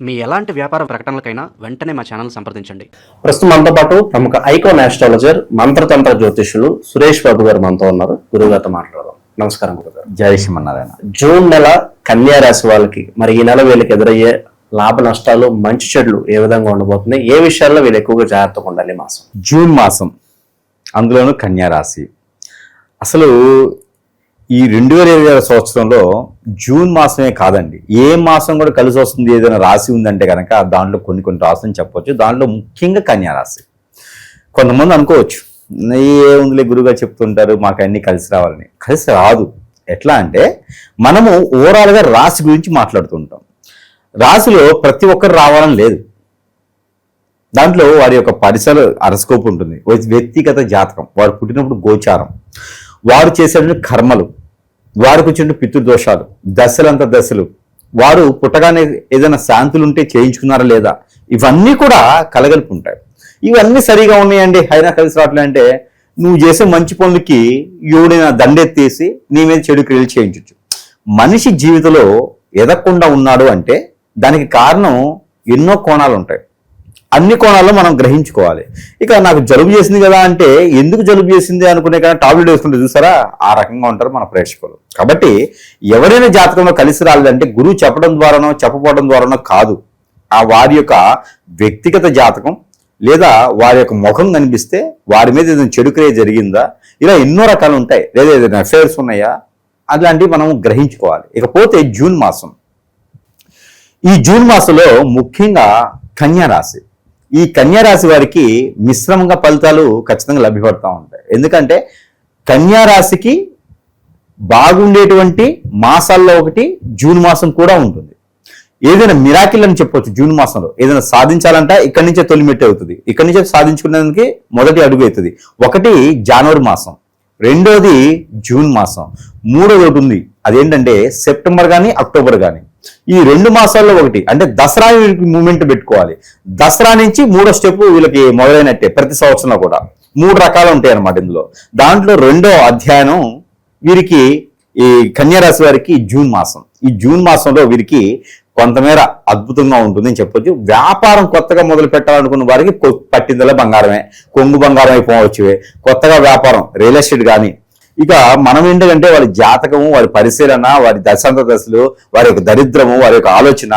మీ ఎలాంటి వ్యాపార ప్రకటనలకైనా వెంటనే మా ఛానల్ సంప్రదించండి. ప్రస్తుతం మనతో పాటు ప్రముఖ ఐకాన్ ఆస్ట్రాలజర్ మంత్రతంత్ర జ్యోతిష్యులు సురేష్ బాబు గారు మనతో ఉన్నారు. గురుగారితో మాట్లాడదాం. నమస్కారం గురుగారు. జై శ్రీమన్నారాయణ. జూన్ నెల కన్యా రాశి వాళ్ళకి మరి ఈ నెల వీళ్ళకి ఎదురయ్యే లాభ నష్టాలు, మంచి చెడులు ఏ విధంగా ఉండబోతున్నాయి, ఏ విషయాల్లో వీళ్ళు ఎక్కువగా జాగ్రత్తగా ఉండాలి? మాసం జూన్ మాసం, అందులోనూ కన్యా రాశి. అసలు ఈ 2020 సంవత్సరంలో జూన్ మాసమే కాదండి, ఏ మాసం కూడా కలిసి వస్తుంది ఏదైనా రాశి ఉందంటే కనుక దాంట్లో కొన్ని రాశులు చెప్పవచ్చు. దాంట్లో ముఖ్యంగా కన్యా రాశి. కొంతమంది అనుకోవచ్చు, ఏముందిలే గురువుగారు చెప్తుంటారు మాకు అన్ని కలిసి రావాలని. కలిసి రాదు. ఎట్లా అంటే మనము ఓవరాల్గా రాశి గురించి మాట్లాడుతుంటాం. రాశిలో ప్రతి ఒక్కరు రావాలని లేదు. దాంట్లో వారి యొక్క పరిసర అరస్కోప్ ఉంటుంది, వ్యక్తిగత జాతకం, వారు పుట్టినప్పుడు గోచారం, వారు చేసే కర్మలు, వారికి వచ్చిన పితృదోషాలు, దశలు, వారు పుట్టగానే ఏదైనా శాంతులు ఉంటే చేయించుకున్నారా లేదా, ఇవన్నీ కూడా కలగలిపి ఉంటాయి. ఇవన్నీ సరిగా ఉన్నాయండి, అయినా కలిసి రావట్లే అంటే నువ్వు చేసే మంచి పనులకి ఎవడైనా దండెత్తేసి నీ మీద చెడు క్రియలు చేయించవచ్చు. మనిషి జీవితంలో ఎదగకుండా ఉన్నాడు అంటే దానికి కారణం ఎన్నో కోణాలు ఉంటాయి. అన్ని కోణాల్లో మనం గ్రహించుకోవాలి. ఇక నాకు జలుబు చేసింది కదా అంటే ఎందుకు జలుబు చేసింది అనుకునే కానీ టాబ్లెట్ వేసుకుంటే చూసారా, ఆ రకంగా ఉంటారు మన ప్రేక్షకులు. కాబట్టి ఎవరైనా జాతకంలో కలిసి రాలేదంటే గురువు చెప్పడం ద్వారానో చెప్పకపోవడం ద్వారానో కాదు, ఆ వారి యొక్క వ్యక్తిగత జాతకం లేదా వారి యొక్క ముఖం కనిపిస్తే వారి మీద ఏదైనా చెడు క్రియ జరిగిందా, ఇలా ఎన్నో రకాలు ఉంటాయి, లేదా ఏదైనా అఫైర్స్ ఉన్నాయా, అట్లాంటివి మనం గ్రహించుకోవాలి. ఇకపోతే జూన్ మాసం, ఈ జూన్ మాసంలో ముఖ్యంగా కన్యా రాశి. ఈ కన్యా రాశి వారికి మిశ్రమంగా ఫలితాలు ఖచ్చితంగా లభ్యపడతా ఉంటాయి. ఎందుకంటే కన్యా రాశికి బాగుండేటువంటి మాసాల్లో ఒకటి జూన్ మాసం కూడా ఉంటుంది. ఏదైనా మిరాకిల్ అని చెప్పొచ్చు. జూన్ మాసంలో ఏదైనా సాధించాలంటే ఇక్కడి నుంచే తొలిమెట్టు అవుతుంది, ఇక్కడి నుంచే సాధించుకునేందుకు మొదటి అడుగు అవుతుంది. ఒకటి జనవరి మాసం, రెండోది జూన్ మాసం, మూడోది ఒకటి ఉంది, అదేంటంటే సెప్టెంబర్ కానీ అక్టోబర్ కానీ. ఈ 2 మాసాల్లో ఒకటి అంటే దసరా మూమెంట్ పెట్టుకోవాలి. దసరా నుంచి 3వ స్టెప్ వీళ్ళకి మొదలైనట్టే. ప్రతి సంవత్సరంలో కూడా 3 రకాలు ఉంటాయి అన్నమాట. ఇందులో దాంట్లో 2వ అధ్యయనం వీరికి ఈ కన్యా రాశి వారికి జూన్ మాసం. ఈ జూన్ మాసంలో వీరికి కొంతమేర అద్భుతంగా ఉంటుందని చెప్పొచ్చు. వ్యాపారం కొత్తగా మొదలు పెట్టాలనుకున్న వారికి పట్టిందల బంగారమే, కొంగు బంగారం అయిపోవచ్చువే. కొత్తగా వ్యాపారం, రియల్ ఎస్టేట్ కానీ. ఇక మనం ఏంటంటే వారి జాతకము, వారి పరిశీలన, వారి దశలు, వారి యొక్క దరిద్రము, వారి యొక్క ఆలోచన,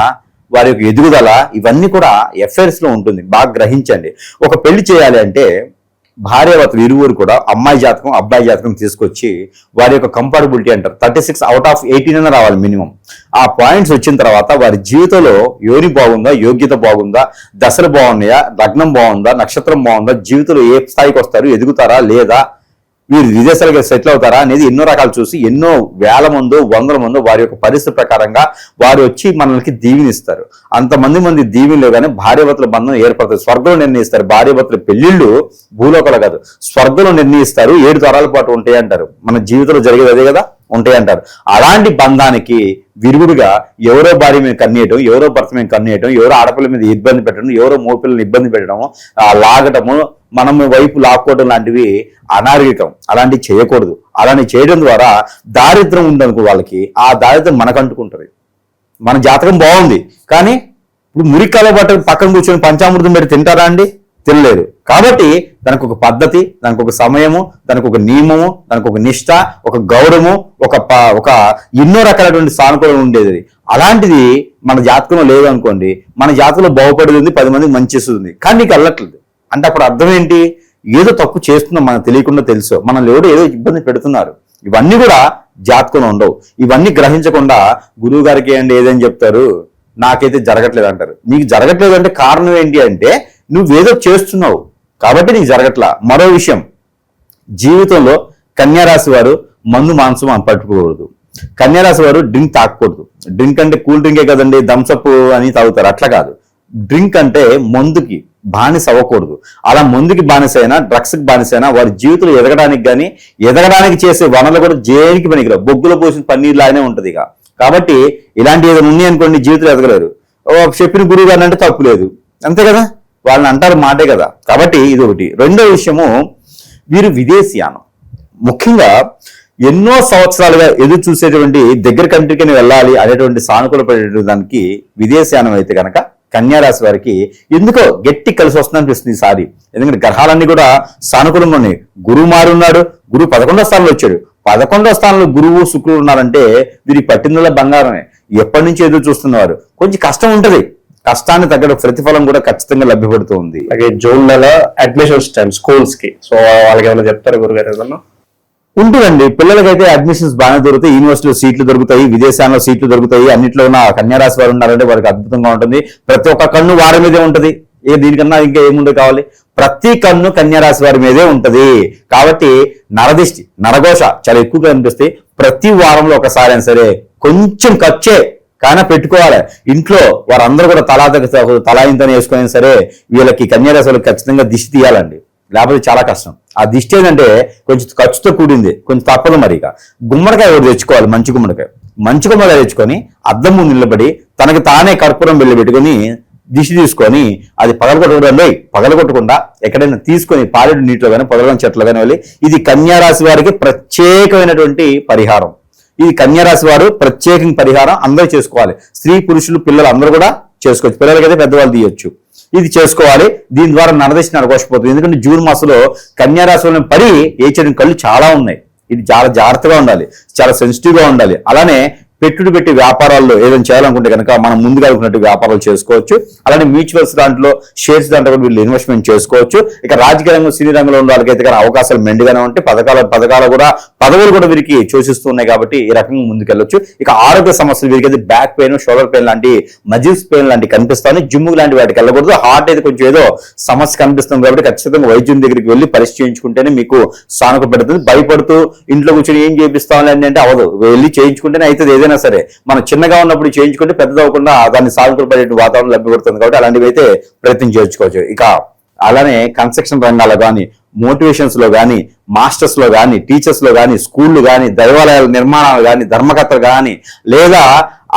వారి యొక్క ఎదుగుదల, ఇవన్నీ కూడా అఫైర్స్ లో ఉంటుంది. బాగా గ్రహించండి. ఒక పెళ్లి చేయాలి అంటే భార్యాభర్తలు ఇరువురు కూడా అమ్మాయి జాతకం అబ్బాయి జాతకం తీసుకొచ్చి వారి యొక్క కంపాటబిలిటీ అంటారు 36 అవుట్ ఆఫ్ 18 రావాలి మినిమం. ఆ పాయింట్స్ వచ్చిన తర్వాత వారి జీవితంలో యోని బాగుందా, యోగ్యత బాగుందా, దశలు బాగున్నాయా, లగ్నం బాగుందా, నక్షత్రం బాగుందా, జీవితంలో ఏ స్థాయికి వస్తారు, ఎదుగుతారా లేదా, వీరు విదేశాలకు సెటిల్ అవుతారా అనేది ఎన్నో రకాలు చూసి ఎన్నో వేల మందో 100ల మందో వారి యొక్క పరిస్థితి ప్రకారంగా వారు వచ్చి మనకి దీవెనిస్తారు. అంతమంది దీవెనలో కానీ భార్యాభర్తల బంధం ఏర్పడుతుంది. స్వర్గంలో నిర్ణయిస్తారు. భార్యాభర్తల పెళ్లిళ్ళు భూలోకాలు కాదు, స్వర్గంలో నిర్ణయిస్తారు. 7 తరాల పాటు ఉంటాయి అంటారు. మన జీవితంలో జరిగేది అదే కదా, ఉంటాయి అంటారు. అలాంటి బంధానికి విరుగుడుగా ఎవరో భార్య మీద కన్నేయటం, ఎవరో భర్త మీద కన్నేయటం, ఎవరో ఆడపిల్ల మీద ఇబ్బంది పెట్టడం, ఎవరో మోపిల్లని ఇబ్బంది పెట్టడము, లాగటము, మనం వైపు లాక్కోవడం లాంటివి అనాగరికం. అలాంటివి చేయకూడదు. అలాంటి చేయడం ద్వారా దారిద్రం ఉందనుకో వాళ్ళకి, ఆ దారిద్రం మనకు అంటుకుంటుంది. మన జాతకం బాగుంది కానీ ఇప్పుడు మురికాల పక్కన కూర్చొని పంచామృతం పెట్టి తింటారా అండి? తినలేరు. కాబట్టి దానికి ఒక పద్ధతి, దానికి ఒక సమయము, దానికి ఒక నియమము, దానికి ఒక నిష్ఠ, ఒక గౌరవము, ఒక ఎన్నో రకాలైనటువంటి సానుకూలం ఉండేది. అలాంటిది మన జాతకంలో లేదు అనుకోండి, మన జాతకంలో బాగుపడేది 10 మందికి మంచి చేస్తుంది కానీ నీకు వెళ్ళట్లేదు అంటే అప్పుడు అర్థం ఏంటి? ఏదో తప్పు చేస్తున్నాం, మనకు తెలియకుండా తెలుసు, మనల్ని ఎవడో ఏదో ఇబ్బంది పెడుతున్నారు. ఇవన్నీ కూడా జాతకంలో ఉండవు. ఇవన్నీ గ్రహించకుండా గురువు గారికి ఏంటి ఏదని చెప్తారు, నాకైతే జరగట్లేదు అంటారు. నీకు జరగట్లేదు అంటే కారణం ఏంటి అంటే నువ్వేదో చేస్తున్నావు కాబట్టి నీకు జరగట్లా. మరో విషయం, జీవితంలో కన్యా రాశి వారు మందు మాంసం పట్టుకోకూడదు. కన్యా రాశి వారు డ్రింక్ తాగకూడదు. డ్రింక్ అంటే కూల్ డ్రింకే కదండి, థమ్సప్ అని తాగుతారు, అట్లా కాదు. డ్రింక్ అంటే మందుకి బానిస అవ్వకూడదు. అలా మందుకి బానిస అయినా, డ్రగ్స్కి బానిస అయినా వారి జీవితంలో ఎదగడానికి కానీ, ఎదగడానికి చేసే వనరులు కూడా దేనికి పనికిరావు. బొగ్గులో పోసిన పన్నీర్ లాగానే ఉంటుంది. ఇక కాబట్టి ఇలాంటి ఏదైనా ఉన్నాయి అనుకోండి, జీవితంలో ఎదగలేరు. చెప్పిన గురువు గారు అంటే తప్పు లేదు, అంతే కదా, వాళ్ళని అంటారు మాటే కదా. కాబట్టి ఇది ఒకటి. రెండో విషయము, వీరు విదేశీయానం. ముఖ్యంగా ఎన్నో సంవత్సరాలుగా ఎదురు చూసేటువంటి దగ్గర కంట్రీకి వెళ్ళాలి అనేటువంటి సానుకూల పడేటువంటి దానికి విదేశయానం అయితే కనుక కన్యా రాశి వారికి ఎందుకో గట్టి కలిసి వస్తుంది అనిపిస్తుంది ఈసారి. ఎందుకంటే గ్రహాలన్నీ కూడా సానుకూలంగా ఉన్నాయి. గురువు మారున్నాడు, గురువు 11వ స్థానంలో వచ్చాడు. 11వ స్థానంలో గురువు శుక్రుడు ఉన్నారంటే వీరికి పట్టిందల్లా బంగారమే. ఎప్పటి నుంచి ఎదురు చూస్తున్నవారు. కొంచెం కష్టం ఉంటది, కష్టాన్ని తగ్గ ప్రతిఫలం కూడా ఖచ్చితంగా లభ్యపడుతూ ఉంది. అలాగే జూన్ నెల అడ్మిషన్స్ టైం స్కూల్స్ కి, సో వాళ్ళకి ఏమైనా చెప్తారు గురుగారు ఏదన్నా? ఉంటుందండి. పిల్లలకైతే అడ్మిషన్స్ బాగానే దొరుకుతాయి, యూనివర్సిటీలో సీట్లు దొరుకుతాయి, విదేశాల్లో సీట్లు దొరుకుతాయి. అన్నింటిలో ఉన్న కన్యారాశి వారు ఉన్నారంటే వారికి అద్భుతంగా ఉంటుంది. ప్రతి ఒక్క కన్ను వారి మీదే ఉంటది. దీనికన్నా ఇంకా ఏముండే కావాలి? ప్రతి కన్ను కన్యారాశి వారి మీదే ఉంటది. కాబట్టి నరదిష్టి, నరఘోష చాలా ఎక్కువగా అనిపిస్తాయి. ప్రతి వారంలో ఒకసారి అయినా సరే కొంచెం ఖర్చే కానీ పెట్టుకోవాలి. ఇంట్లో వారందరూ కూడా తలా ఇంతని వేసుకుని సరే వీళ్ళకి కన్యారాశి వాళ్ళకి ఖచ్చితంగా దిష్టి తీయాలండి. లేకపోతే చాలా కష్టం. ఆ దిష్టి ఏంటంటే కొంచెం ఖర్చుతో కూడింది, కొంచెం తప్పదు. మరి ఇక గుమ్మడికాయ ఒకటి తెచ్చుకోవాలి, మంచి గుమ్మడికాయ తెచ్చుకొని అద్దం ముందు నిలబడి తనకి తానే కర్పూరం బిళ్ళ పెట్టుకొని దిష్టి తీసుకొని అది పగలగొట్టకుండా ఎక్కడైనా తీసుకొని పాలెడు నీటిలో కానీ పొదలని చెట్లు కానీ వెళ్ళి, ఇది కన్యారాశి వారికి ప్రత్యేకమైనటువంటి పరిహారం. ఇది కన్యారాశి వారు ప్రత్యేకంగా పరిహారం అందరూ చేసుకోవాలి. స్త్రీ పురుషులు పిల్లలు అందరూ కూడా చేసుకోవచ్చు. పిల్లలకైతే పెద్దవాళ్ళు తీయొచ్చు. ఇది చేసుకోవాలి. దీని ద్వారా నరదిష్టి నరగోషపోతుంది. ఎందుకంటే జూన్ మాసంలో కన్యారాశిలో పడి ఏచేయడం కళ్ళు చాలా ఉన్నాయి. ఇది చాలా జాగ్రత్తగా ఉండాలి, చాలా సెన్సిటివ్ గా ఉండాలి. అలానే పెట్టి వ్యాపారాల్లో ఏదైనా చేయాలనుకుంటే కనుక మనం ముందుగా అనుకున్నట్టు వ్యాపారాలు చేసుకోవచ్చు. అలానే మ్యూచువల్స్ దాంట్లో, షేర్స్ దాంట్లో కూడా వీళ్ళు ఇన్వెస్ట్మెంట్ చేసుకోవచ్చు. ఇక రాజకీయ రంగం, సినీ రంగంలో ఉన్న వాళ్ళకైతే కానీ అవకాశాలు మెండుగానే ఉంటాయి. పదవులు కూడా వీరికి సూచిస్తున్నాయి కాబట్టి ఈ రకంగా ముందుకెళ్ళొచ్చు. ఇక ఆరోగ్య సమస్యలు వీరికైతే బ్యాక్ పెయిన్, షోల్డర్ పెయిన్ లాంటి, మజిల్స్ పెయిన్ లాంటి కనిపిస్తాయి. జిమ్ లాంటి వాటికి వెళ్ళకూడదు. హార్ట్ అయితే కొంచెం ఏదో సమస్య కనిపిస్తుంది కాబట్టి ఖచ్చితంగా వైద్యుని దగ్గరికి వెళ్ళి పరిశీలించుకుంటేనే మీకు సానుకూల పెడుతుంది. భయపడుతూ ఇంట్లో కూర్చొని ఏం చేపిస్తామని అంటే అవదు. వెళ్ళి చేయించుకుంటేనే అవుతుంది. ఏదైనా సరే మనం చిన్నగా ఉన్నప్పుడు చేయించుకుంటే పెద్దదవకుండా దాన్ని సానుకూల పడే వాతావరణం లభ్యపడుతుంది కాబట్టి అలాంటివి అయితే ప్రయత్నం చేయించుకోవచ్చు. ఇక అలానే కన్స్ట్రక్షన్ రంగాల్లో కానీ, మోటివేషన్స్ లో కానీ, మాస్టర్స్ లో కానీ, టీచర్స్ లో కానీ, స్కూళ్లు కానీ, దైవాలయాల నిర్మాణాలు కానీ, ధర్మకర్తలు కానీ, లేదా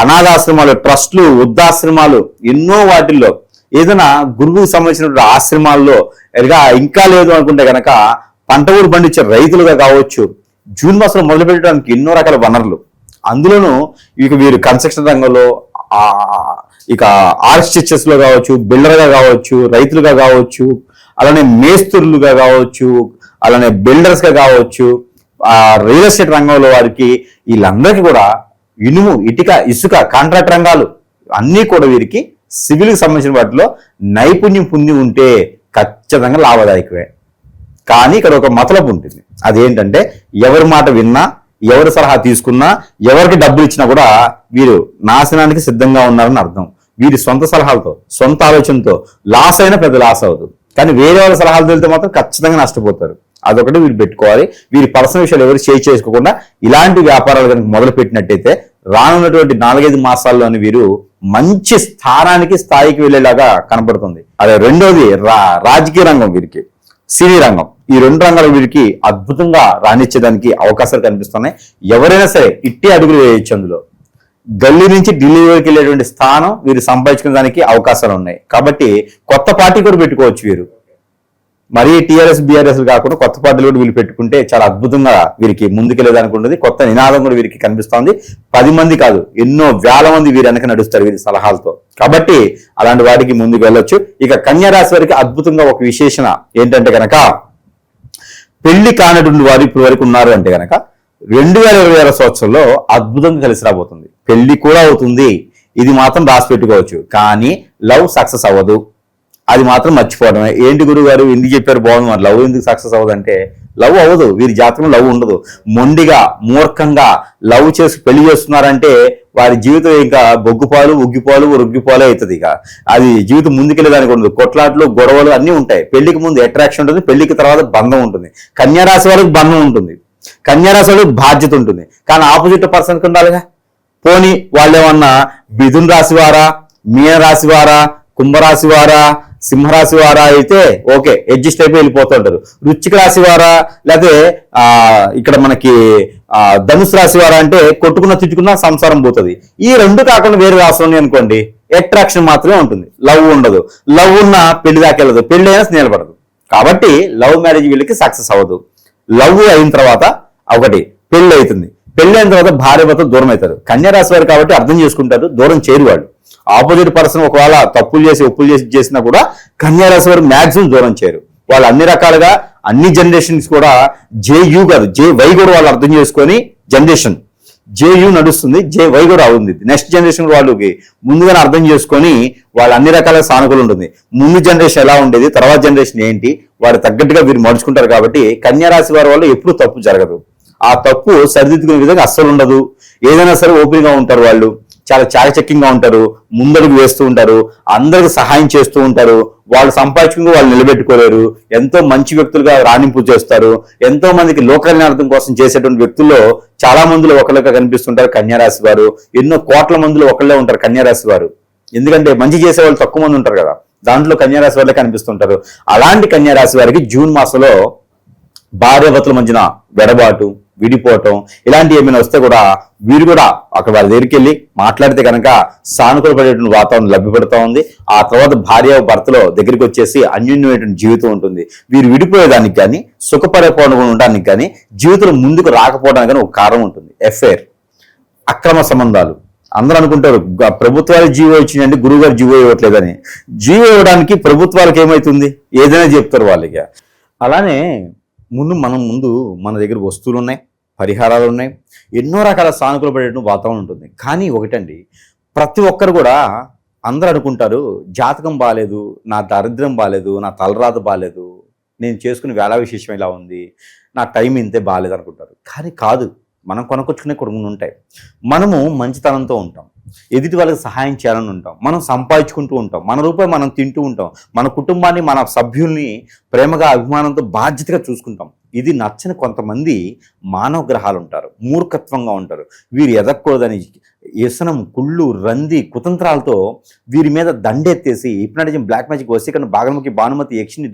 అనాథాశ్రమాలు, ట్రస్టులు, వృద్ధాశ్రమాలు, ఎన్నో వాటిల్లో ఏదైనా గురువుకు సంబంధించిన ఆశ్రమాల్లో ఇంకా లేదు అనుకుంటే కనుక పంట ఊరు పండించే రైతులుగా కావచ్చు. జూన్ మాసంలో మొదలు పెట్టడానికి ఎన్నో రకాల వనరులు. అందులోనూ ఇక వీరు కన్స్ట్రక్షన్ రంగంలో, ఇక ఆర్కిటెక్చర్స్ లో కావచ్చు, బిల్డర్గా కావచ్చు, రైతులుగా కావచ్చు, అలానే మేస్త్రులుగా కావచ్చు, అలానే బిల్డర్స్ గా కావచ్చు, రియల్ ఎస్టేట్ రంగంలో వారికి వీళ్ళందరికీ కూడా ఇనుము, ఇటుక, ఇసుక, కాంట్రాక్ట్ రంగాలు అన్నీ కూడా వీరికి సివిల్కి సంబంధించిన వాటిలో నైపుణ్యం పొంది ఉంటే ఖచ్చితంగా లాభదాయకమే. కానీ ఇక్కడ ఒక మతలబు ఉంటుంది. అదేంటంటే ఎవరి మాట విన్నా, ఎవరి సలహా తీసుకున్నా, ఎవరికి డబ్బులు ఇచ్చినా కూడా వీరు నాశనానికి సిద్ధంగా ఉన్నారని అర్థం. వీరి సొంత సలహాలతో, సొంత ఆలోచనతో లాస్ అయినా పెద్ద లాస్ అవుతుంది. కానీ వేరే వాళ్ళ సలహాలు తెలితే మాత్రం ఖచ్చితంగా నష్టపోతారు. అదొకటి వీరు పెట్టుకోవాలి. వీరి పర్సనల్ విషయాలు ఎవరు షేర్ చేసుకోకుండా ఇలాంటి వ్యాపారాలు కనుక మొదలు పెట్టినట్టయితే రానున్నటువంటి 4-5 మాసాల్లోని వీరు మంచి స్థాయికి వెళ్ళేలాగా కనపడుతుంది. అదే రెండోది రాజకీయ రంగం, వీరికి సినీ రంగం, ఈ 2 రంగాలు వీరికి అద్భుతంగా రాణించేదానికి అవకాశాలు కనిపిస్తున్నాయి. ఎవరైనా సరే ఇట్టి అడుగులు వేయొచ్చు. అందులో గల్లీ నుంచి ఢిల్లీ వరకు వెళ్ళేటువంటి స్థానం వీరు సంపాదించుకునే దానికి అవకాశాలు ఉన్నాయి. కాబట్టి కొత్త పార్టీ కూడా పెట్టుకోవచ్చు వీరు. మరీ టీఆర్ఎస్, బీఆర్ఎస్ కాకుండా కొత్త పార్టీలు కూడా వీళ్ళు పెట్టుకుంటే చాలా అద్భుతంగా వీరికి ముందుకెళ్ళేదానికి ఉంటుంది. కొత్త నినాదం కూడా వీరికి కనిపిస్తోంది. 10 మంది కాదు, ఎన్నో వేల మంది వీరి వెనక నడుస్తారు వీరి సలహాలతో. కాబట్టి అలాంటి వాటికి ముందుకు వెళ్ళొచ్చు. ఇక కన్యా రాశి వారికి అద్భుతంగా ఒక విశేషణ ఏంటంటే కనుక, పెళ్లి కానటువంటి వారు ఇప్పుడు వరకు ఉన్నారు అంటే కనుక 2026 సంవత్సరంలో అద్భుతంగా కలిసి రాబోతుంది. పెళ్లి కూడా అవుతుంది. ఇది మాత్రం రాసి పెట్టుకోవచ్చు. కానీ లవ్ సక్సెస్ అవ్వదు. అది మాత్రం మర్చిపోవడమే. ఏంటి గురువు గారు ఎందుకు చెప్పారు, బాగుంది, మరి లవ్ ఎందుకు సక్సెస్ అవ్వదు అంటే లవ్ అవ్వదు. వీరి జాతకంలో లవ్ ఉండదు. మొండిగా, మూర్ఖంగా లవ్ చేసి పెళ్లి చేస్తున్నారంటే వారి జీవితం ఇంకా బొగ్గుపాలు, ఉగ్గిపాలు, రుగ్గిపాలు అవుతుంది. ఇక అది జీవితం ముందుకెళ్ళేదానికి ఉండదు. కొట్లాట్లు, గొడవలు అన్నీ ఉంటాయి. పెళ్లికి ముందు అట్రాక్షన్ ఉంటుంది, పెళ్లికి తర్వాత బంధం ఉంటుంది. కన్యా రాశి వాళ్ళకి బంధం ఉంటుంది, కన్యా రాశి వాళ్ళకి బాధ్యత ఉంటుంది. కానీ ఆపోజిట్ పర్సన్కి ఉండాలిగా. పోనీ వాళ్ళు ఏమన్నా మిథున రాశి వారా, మీన రాశి వారా, కుంభరాశి వారా, సింహరాశి వారా అయితే ఓకే, అడ్జస్ట్ అయిపోయి వెళ్ళిపోతుంటారు. వృశ్చిక రాశి వారా, లేకపోతే ఇక్కడ మనకి ధనుసు రాశి వారా అంటే కొట్టుకున్న తిట్టుకున్న సంసారం పోతుంది. ఈ 2 కాకుండా వేరే రాశి ఉన్నాయి అనుకోండి, అట్రాక్షన్ మాత్రమే ఉంటుంది, లవ్ ఉండదు. లవ్ ఉన్న పెళ్లి దాకా వెళ్ళదు, పెళ్లి అయినా నిలబడదు. కాబట్టి లవ్ మ్యారేజ్ వీళ్ళకి సక్సెస్ అవ్వదు. లవ్ అయిన తర్వాత ఒకటి పెళ్లి అవుతుంది. పెళ్లి అయిన తర్వాత భార్య భర్త దూరం అవుతారు. కన్యా రాశి వారు కాబట్టి అర్థం చేసుకుంటారు, దూరం చేరు వాళ్ళు. ఆపోజిట్ పర్సన్ ఒకవేళ తప్పులు చేసి ఒప్పులు చేసి చేసినా కూడా కన్యా రాశి వారు మాక్సిమం దూరం చేయరు. వాళ్ళు అన్ని రకాలుగా అన్ని జనరేషన్స్ కూడా JU కాదు JY కూడా వాళ్ళు అర్థం చేసుకొని జనరేషన్ JU నడుస్తుంది, JY కూడా ఉంది. నెక్స్ట్ జనరేషన్ వాళ్ళకి ముందుగానే అర్థం చేసుకొని వాళ్ళు అన్ని రకాల సానుకూలం ఉంటుంది. ముందు జనరేషన్ ఎలా ఉండేది, తర్వాత జనరేషన్ ఏంటి, వారు తగ్గట్టుగా వీరు మడుచుకుంటారు. కాబట్టి కన్యా రాశి వారి వల్ల ఎప్పుడూ తప్పు జరగదు. ఆ తప్పు సరిదిద్దుకునే విధంగా అస్సలు ఉండదు. ఏదైనా సరే ఓపెన్ గా ఉంటారు, వాళ్ళు చాలా చాకచక్యంగా ఉంటారు, ముందడుగు వేస్తూ ఉంటారు, అందరికి సహాయం చేస్తూ ఉంటారు. వాళ్ళు సంపాదించుకుని వాళ్ళు నిలబెట్టుకోలేరు. ఎంతో మంచి వ్యక్తులుగా రాణింపు చేస్తారు. ఎంతో మందికి లోక కళ్యాణార్థం కోసం చేసేటువంటి వ్యక్తుల్లో చాలా మందిలో ఒకళ్ళగా కనిపిస్తుంటారు కన్యా రాశి వారు. ఎన్నో కోట్ల మందిలో ఒకళ్ళే ఉంటారు కన్యా రాశి వారు. ఎందుకంటే మంచి చేసే వాళ్ళు తక్కువ మంది ఉంటారు కదా, దాంట్లో కన్యా రాశి వాళ్ళే కనిపిస్తుంటారు. అలాంటి కన్యా రాశి వారికి జూన్ మాసంలో భార్యాభర్తల మధ్యన వెడబాటు, విడిపోవటం ఇలాంటివి ఏమైనా వస్తే కూడా వీరు కూడా అక్కడ వారి దగ్గరికి వెళ్ళి మాట్లాడితే కనుక సానుకూల పడేటువంటి వాతావరణం లభ్యపడుతూ ఉంది. ఆ తర్వాత భార్య భర్తలో దగ్గరికి వచ్చేసి అన్యోన్యమైనటువంటి జీవితం ఉంటుంది. వీరు విడిపోయేదానికి కానీ సుఖపడిపోవడం ఉండడానికి కానీ జీవితంలో ముందుకు రాకపోవడానికి కానీ ఒక కారణం ఉంటుంది. ఎఫ్ఐఆర్, అక్రమ సంబంధాలు. అందరూ అనుకుంటారు ప్రభుత్వాలు జీవో ఇచ్చినండి, గురువు గారు జీవో ఇవ్వట్లేదని. జీవో ఇవ్వడానికి ప్రభుత్వాలకు ఏమవుతుంది, ఏదైనా చెప్తారు వాళ్ళకి. అలానే ముందు మన దగ్గర వస్తువులు ఉన్నాయి, పరిహారాలు ఉన్నాయి, ఎన్నో రకాల సానుకూల పడేటువంటి వాతావరణం ఉంటుంది. కానీ ఒకటండి, ప్రతి ఒక్కరు కూడా అందరూ అనుకుంటారు జాతకం బాగాలేదు, నా దరిద్రం బాగాలేదు, నా తలరాత బాగాలేదు, నేను చేసుకునే వేళ విశేషం ఇలా ఉంది, నా టైం ఇంతే బాగాలేదు అనుకుంటారు. కానీ కాదు, మనం కొనుక్కొచ్చుకునే కొన్ని ఉంటాయి. మనము మంచితనంతో ఉంటాం, ఎదుటి వాళ్ళకి సహాయం చేయాలని ఉంటాం, మనం సంపాదించుకుంటూ ఉంటాం, మన రూపాయి మనం తింటూ ఉంటాం, మన కుటుంబాన్ని మన సభ్యుల్ని ప్రేమగా అభిమానంతో బాధ్యతగా చూసుకుంటాం. ఇది నచ్చని కొంతమంది మానవ గ్రహాలు ఉంటారు, మూర్ఖత్వంగా ఉంటారు. వీరు ఎదగకూడదని వ్యసనం, కుళ్ళు, రంది, కుతంత్రాలతో వీరి మీద దండెత్తేసి హిప్నాటిజం, బ్లాక్ మ్యాజిక్, వశీకరణ, భాగమతి, భానుమతి, యక్షిని,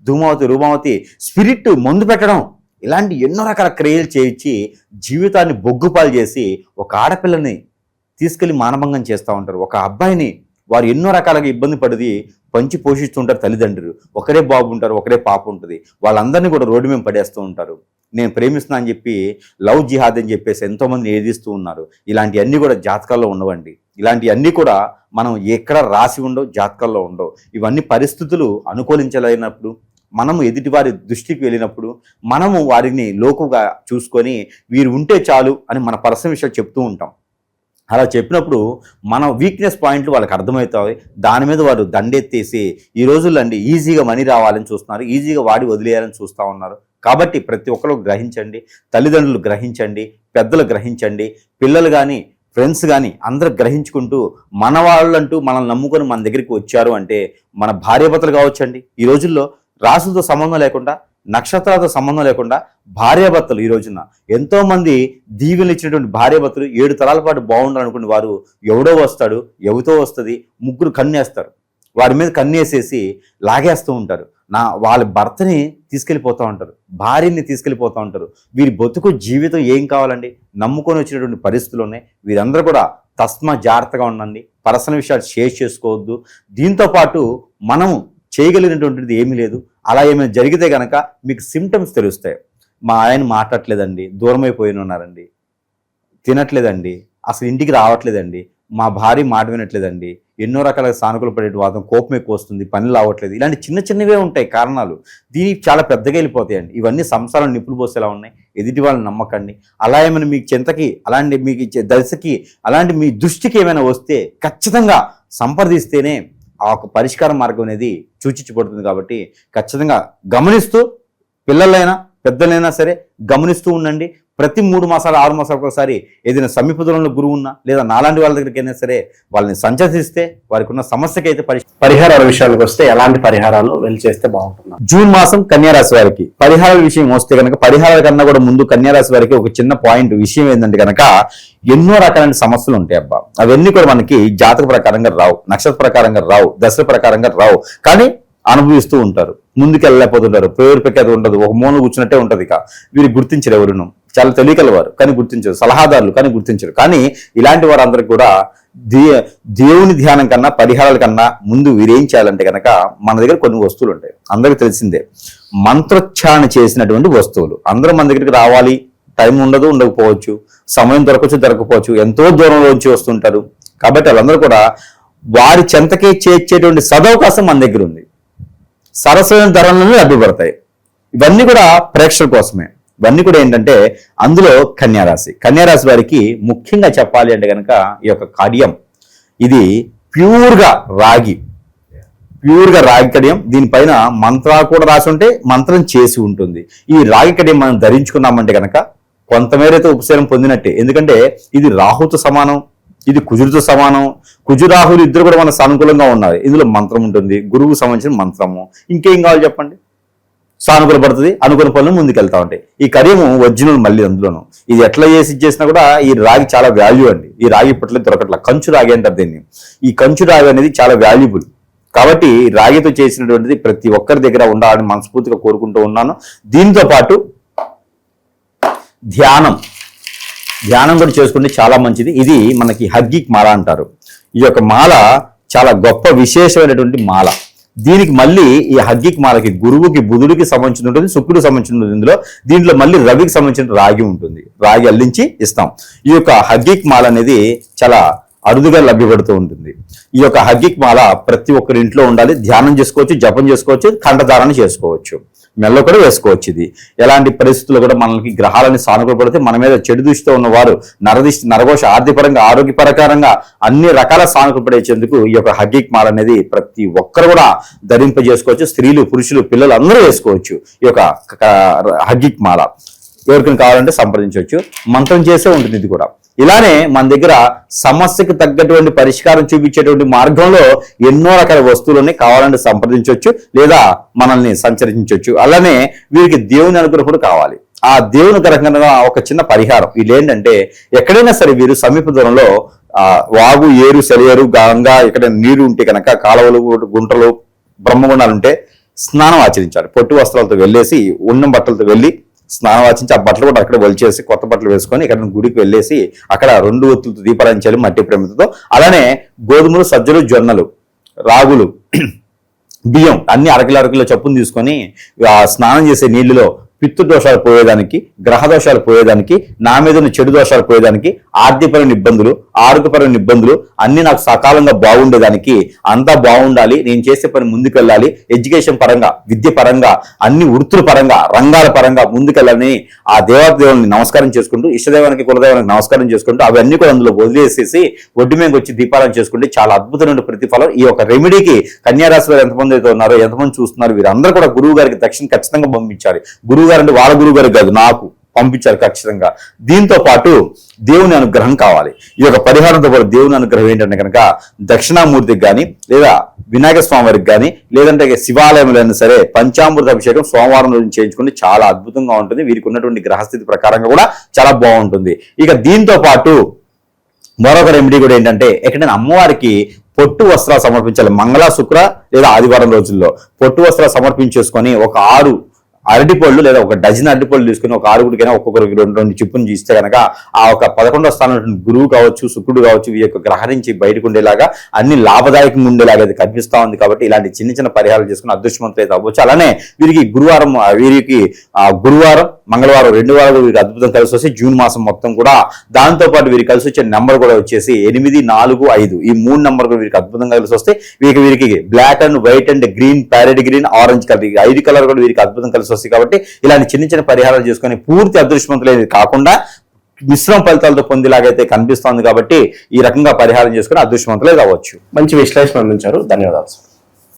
ధూమావతి, రూపావతి, స్పిరిట్, మందు పెట్టడం, ఇలాంటి ఎన్నో రకాల క్రియలు చేయించి జీవితాన్ని బొగ్గుపాలు చేసి ఒక ఆడపిల్లని తీసుకెళ్లి మానభంగం చేస్తూ ఉంటారు. ఒక అబ్బాయిని వారు ఎన్నో రకాలుగా ఇబ్బంది పడి పంచి పోషిస్తుంటారు తల్లిదండ్రులు. ఒకరే బాబు ఉంటారు, ఒకరే పాప ఉంటుంది. వాళ్ళందరినీ కూడా రోడ్డు మీద పడేస్తూ ఉంటారు. నేను ప్రేమిస్తున్నా అని చెప్పి లవ్ జిహాద్ అని చెప్పేసి ఎంతోమంది ఏదిస్తూ ఉన్నారు. ఇలాంటివన్నీ కూడా జాతకాల్లో ఉండవండి. ఇలాంటివన్నీ కూడా మనం ఎక్కడ రాసి ఉండవు, జాతకాల్లో ఉండవు. ఇవన్నీ పరిస్థితులు అనుకూలించలేనప్పుడు, మనము ఎదుటివారి దృష్టికి వెళ్ళినప్పుడు మనము వారిని లోకుగా చూసుకొని వీరు ఉంటే చాలు అని మన పర్సనల్ విషయాలు చెప్తూ ఉంటాం. అలా చెప్పినప్పుడు మన వీక్నెస్ పాయింట్లు వాళ్ళకి అర్థమవుతాయి. దాని మీద వారు దండెత్తేసి ఈ రోజుల్లో అండి ఈజీగా మనీ రావాలని చూస్తున్నారు, ఈజీగా వాడి వదిలేయాలని చూస్తూ ఉన్నారు. కాబట్టి ప్రతి ఒక్కరు గ్రహించండి, తల్లిదండ్రులు గ్రహించండి, పెద్దలు గ్రహించండి, పిల్లలు కానీ ఫ్రెండ్స్ కానీ అందరూ గ్రహించుకుంటూ మన వాళ్ళంటూ మనల్ని నమ్ముకొని మన దగ్గరికి వచ్చారు అంటే మన భార్యాభర్తలు కావచ్చండి. ఈ రోజుల్లో రాసులతో సంబంధం లేకుండా, నక్షత్రాలతో సంబంధం లేకుండా భార్యాభర్తలు ఈ రోజున ఎంతో మంది దీవెనలు ఇచ్చినటువంటి భార్యాభర్తలు 7 తరాల పాటు బాగుండాలనుకునే వారు ఎవడో వస్తాడు, ఎవతో వస్తుంది, ముగ్గురు కన్నేస్తారు, వారి మీద కన్నేసేసి లాగేస్తూ ఉంటారు. వాళ్ళ భర్తని తీసుకెళ్ళిపోతూ ఉంటారు, భార్యని తీసుకెళ్ళిపోతూ ఉంటారు. వీరి బతుకు జీవితం ఏం కావాలండి, నమ్ముకొని వచ్చినటువంటి పరిస్థితులు ఉన్నాయి. వీరందరూ కూడా తస్మా జాగ్రత్తగా ఉండండి, పర్సనల్ విషయాలు షేర్ చేసుకోవద్దు. దీంతో పాటు మనము చేయగలిగినటువంటిది ఏమీ లేదు. అలా ఏమైనా జరిగితే కనుక మీకు సిమ్టమ్స్ తెలుస్తాయి. మా ఆయన మాట్లాడట్లేదండి, దూరం అయిపోయిన ఉన్నారండి, తినట్లేదండి, అసలు ఇంటికి రావట్లేదండి, మా భార్య మాట వినట్లేదండి, ఎన్నో రకాల సానుకూల పడే వాదం, కోపం ఎక్కువ వస్తుంది, పనులు అవ్వట్లేదు, ఇలాంటి చిన్న చిన్నవే ఉంటాయి కారణాలు. దీనికి చాలా పెద్దగా వెళ్ళిపోతాయండి. ఇవన్నీ సంసారం నిప్పులు పోసేలా ఉన్నాయి. ఎదుటి వాళ్ళని నమ్మకండి. అలా ఏమైనా మీకు చింతకి, అలాంటి మీకు దశకి, అలాంటి మీ దృష్టికి ఏమైనా వస్తే ఖచ్చితంగా సంప్రదిస్తేనే ఆ ఒక పరిష్కార మార్గం అనేది సూచించబడుతుంది. కాబట్టి ఖచ్చితంగా గమనిస్తూ, పిల్లలైనా పెద్దలైనా సరే గమనిస్తూ ఉండండి. ప్రతి 3 మాసాలు 6 మాసాలకు ఒకసారి ఏదైనా సమీప దూరంలో గురువు ఉన్నా లేదా నాలాంటి వాళ్ళ దగ్గరికి అయినా సరే వాళ్ళని సంచరిస్తే వారికి ఉన్న సమస్యకి అయితే పరిహారాల విషయానికి వస్తే ఎలాంటి పరిహారాలు వెళ్ళి చేస్తే బాగుంటుంది? జూన్ మాసం కన్యారాశి వారికి పరిహారాల విషయం వస్తే కనుక, పరిహారాల కన్నా కూడా ముందు కన్యారాశి వారికి ఒక చిన్న పాయింట్ విషయం ఏంటంటే కనుక, ఎన్నో రకాలైన సమస్యలు ఉంటాయి అబ్బా. అవన్నీ కూడా మనకి జాతక ప్రకారంగా రావు, నక్షత్ర ప్రకారంగా రావు, దశల ప్రకారంగా రావు. కానీ అనుభవిస్తూ ఉంటారు, ముందుకు వెళ్ళలేకపోతుంటారు, పేరు పెట్టేది ఉండదు, ఒక మూల కూర్చున్నట్టే ఉంటది. ఇక వీరు గుర్తించరు, ఎవరును చాలా తెలియగలవారు కానీ గుర్తించరు, సలహాదారులు కానీ గుర్తించరు. కానీ ఇలాంటి వారందరికీ కూడా దేవుని ధ్యానం కన్నా, పరిహారాల కన్నా ముందు వీరేం చేయాలంటే కనుక, మన దగ్గర కొన్ని వస్తువులు ఉంటాయి, అందరికీ తెలిసిందే, మంత్రోచ్చారణ చేసినటువంటి వస్తువులు. అందరూ మన దగ్గరికి రావాలి, టైం ఉండదు, ఉండకపోవచ్చు, సమయం దొరకవచ్చు, దొరకపోవచ్చు, ఎంతో దూరంలో వచ్చి వస్తుంటారు. కాబట్టి వాళ్ళందరూ కూడా వారి చెంతకే చేర్చేటువంటి సదవకాశం మన దగ్గర ఉంది. సరసమైన ధరలను లభ్యపడతాయి. ఇవన్నీ కూడా ప్రేక్షకుల కోసమే. ఇవన్నీ కూడా ఏంటంటే అందులో కన్యారాశి వారికి ముఖ్యంగా చెప్పాలి అంటే కనుక ఈ యొక్క కడియం ఇది ప్యూర్గా రాగి కడియం. దీనిపైన మంత్రాలు కూడా రాసి ఉంటే మంత్రం చేసి ఉంటుంది. ఈ రాగి కడియం మనం ధరించుకున్నామంటే కనుక కొంతమేరైతే ఉపశమనం పొందినట్టే. ఎందుకంటే ఇది రాహుతో సమానం, ఇది కుజుడితో సమానం. కుజురాహులు ఇద్దరు కూడా మన సానుకూలంగా ఉన్నారు. ఇందులో మంత్రం ఉంటుంది, గురువుకు సంబంధించిన మంత్రము. ఇంకేం కావాలి చెప్పండి? సానుకూల పడుతుంది, అనుకున్న పనులు ముందుకెళ్తా ఉంటాయి. ఈ కడియము ఒరిజినల్ మళ్ళీ అందులోను. ఇది ఎట్లా చేసినా కూడా ఈ రాగి చాలా వాల్యూ అండి. ఈ రాగి ఇప్పట్లో దొరకట్లా. కంచు రాగి అంటారు దీన్ని. ఈ కంచు రాగి అనేది చాలా వాల్యుబుల్. కాబట్టి రాగితో చేసినటువంటిది ప్రతి ఒక్కరి దగ్గర ఉండాలని మనస్ఫూర్తిగా కోరుకుంటూ ఉన్నాను. దీంతో పాటు ధ్యానం కూడా చేసుకుంటే చాలా మంచిది. ఇది మనకి హగ్గిక్ మాల అంటారు. ఈ యొక్క మాల చాలా గొప్ప విశేషమైనటువంటి మాల. దీనికి మళ్ళీ ఈ హగ్గిక్ మాలకి గురువుకి బుధుడికి సంబంధించి ఉంటుంది, శుక్రుడికి సంబంధించి ఉంటుంది. దీంట్లో మళ్ళీ రవికి సంబంధించిన రాగి ఉంటుంది. రాగి అల్లించి ఇస్తాం. ఈ యొక్క హగ్గిక్ మాల అనేది చాలా అరుదుగా లభ్యపడుతూ ఉంటుంది. ఈ యొక్క హగ్గిక్ మాల ప్రతి ఒక్కరి ఇంట్లో ఉండాలి. ధ్యానం చేసుకోవచ్చు, జపం చేసుకోవచ్చు, కంఠధారణ చేసుకోవచ్చు, మెల్ల కూడా వేసుకోవచ్చు. ఇది ఎలాంటి పరిస్థితుల్లో కూడా మనకి గ్రహాలని సానుకూలపడితే మన మీద చెడు దృష్టితో ఉన్నవారు నరఘోష ఆర్థికపరంగా ఆరోగ్యపరకంగా అన్ని రకాల సానుకూలపడేందుకు ఈ యొక్క హగ్గిక్ మాల అనేది ప్రతి ఒక్కరు కూడా ధరింపజేసుకోవచ్చు. స్త్రీలు, పురుషులు, పిల్లలు అందరూ వేసుకోవచ్చు ఈ యొక్క హగ్గిక్ మాల. ఎవరికైనా కావాలంటే సంప్రదించవచ్చు. మంత్రం చేసే ఉంటుంది ఇది కూడా. ఇలానే మన దగ్గర సమస్యకు తగ్గటువంటి పరిష్కారం చూపించేటువంటి మార్గంలో ఎన్నో రకాల వస్తువులని కావాలంటే సంప్రదించవచ్చు, లేదా మనల్ని సంచరించవచ్చు. అలానే వీరికి దేవుని అనుగ్రహం కూడా కావాలి. ఆ దేవుని గ్రహంగా ఒక చిన్న పరిహారం. వీళ్ళు ఏంటంటే ఎక్కడైనా సరే వీరు సమీప దూరంలో వాగు, ఏరు, సెలయేరు, గంగా ఎక్కడ నీరు ఉంటే కనుక కాలువలు, గుంటలు, బ్రహ్మగుండాలు ఉంటే స్నానం ఆచరించాలి. పొట్టు వస్త్రాలతో వెళ్ళేసి, ఉన్నం బట్టలతో వెళ్ళి స్నానం ఆచరించి ఆ బట్టలు కూడా అక్కడ వలిచేసి కొత్త బట్టలు వేసుకొని ఇక్కడ గుడికి వెళ్ళేసి అక్కడ 2 ఒత్తులతో దీపారాధించాలి మట్టి ప్రమిదతో. అలానే గోధుమలు, సజ్జలు, జొన్నలు, రాగులు, బియ్యం అన్ని అరకిలో చప్పును తీసుకొని స్నానం చేసే నీళ్లలో పితృ దోషాలు పోయేదానికి, గ్రహ దోషాలు పోయేదానికి, నా మీద ఉన్న చెడు దోషాలు పోయేదానికి, ఆర్థికపరమైన ఇబ్బందులు, ఆరోగ్యపరమైన ఇబ్బందులు అన్ని నాకు సకాలంగా బాగుండేదానికి, అంతా బాగుండాలి, నేను చేసే పని ముందుకెళ్ళాలి, ఎడ్యుకేషన్ పరంగా, విద్య పరంగా, అన్ని వృత్తుల పరంగా, రంగాల పరంగా ముందుకెళ్ళాలని ఆ దేవతదేవుని నమస్కారం చేసుకుంటూ, ఇష్టదేవానికి, కులదేవానికి నమస్కారం చేసుకుంటూ అవన్నీ కూడా అందులో వదిలేసేసి ఒడ్డు మీద వచ్చి దీపాలను చేసుకుంటే చాలా అద్భుతమైన ప్రతిఫలం. ఈ యొక్క రెమెడీకి కన్యారాశి వారు ఎంతమంది అయితే ఉన్నారో, ఎంతమంది చూస్తున్నారు, వీరందరూ కూడా గురువు గారికి దక్షిణ ఖచ్చితంగా పంపించాలి. గురువు గారు అంటే వాళ్ళ గురువు గారికి కాదు, నాకు పంపించారు ఖచ్చితంగా. దీంతో పాటు దేవుని అనుగ్రహం కావాలి. ఈ యొక్క పరిహారంతో పాటు దేవుని అనుగ్రహం ఏంటంటే కనుక దక్షిణామూర్తికి కానీ, లేదా వినాయక స్వామి వారికి కానీ, లేదంటే శివాలయంలో అయినా సరే పంచామృత అభిషేకం సోమవారం రోజు చేయించుకుంటే చాలా అద్భుతంగా ఉంటుంది. వీరికి ఉన్నటువంటి గ్రహస్థితి ప్రకారంగా కూడా చాలా బాగుంటుంది. ఇక దీంతో పాటు మరొక రెమెడీ కూడా ఏంటంటే ఎక్కడైనా అమ్మవారికి పొట్టు వస్త్రాలు సమర్పించాలి. మంగళ, శుక్ర లేదా ఆదివారం రోజుల్లో పొట్టు వస్త్రాలు సమర్పించేసుకొని ఒక 6 అరటిపళ్ళు లేదా ఒక డజన్ అరటిపళ్ళు తీసుకుని ఒక 6గుడికైనా ఒక్కొక్కరికి 2 చిప్పును ఇస్తే కనుక ఆ ఒక 11వ స్థానం గురువు కావచ్చు, శుక్రుడు కావచ్చు, ఈ యొక్క గ్రహం నుంచి బయటకు ఉండేలాగా అన్ని లాభదాయకంగా ఉండేలాగా అది కనిపిస్తా ఉంది. కాబట్టి ఇలాంటి చిన్న చిన్న పరిహారాలు చేసుకుని అదృష్టవంతులు అయితే అవ్వచ్చు. అలానే వీరికి గురువారం, మంగళవారం 2 వారాలు వీరికి అద్భుతం కలిసి వస్తే జూన్ మాసం మొత్తం కూడా. దాంతో పాటు వీరికి కలిసి వచ్చే నెంబర్ కూడా వచ్చేసి 8, 4, 5 ఈ 3 నెంబర్ కూడా వీరికి అద్భుతంగా కలిసి వస్తే వీరికి black and white and green, parrot green, orange colour, 5 colour కూడా వీరికి అద్భుతం కలిసి వస్తాయి. కాబట్టి ఇలాంటి చిన్న చిన్న పరిహారాలు చేసుకొని పూర్తి అదృష్టవంతులైనది కాకుండా మిశ్రమ ఫలితాలతో పొందేలాగైతే కనిపిస్తోంది. కాబట్టి ఈ రకంగా పరిహారం చేసుకుని అదృష్టవంతులే కావచ్చు. మంచి విశ్లేషణ అందించారు. ధన్యవాదాలు.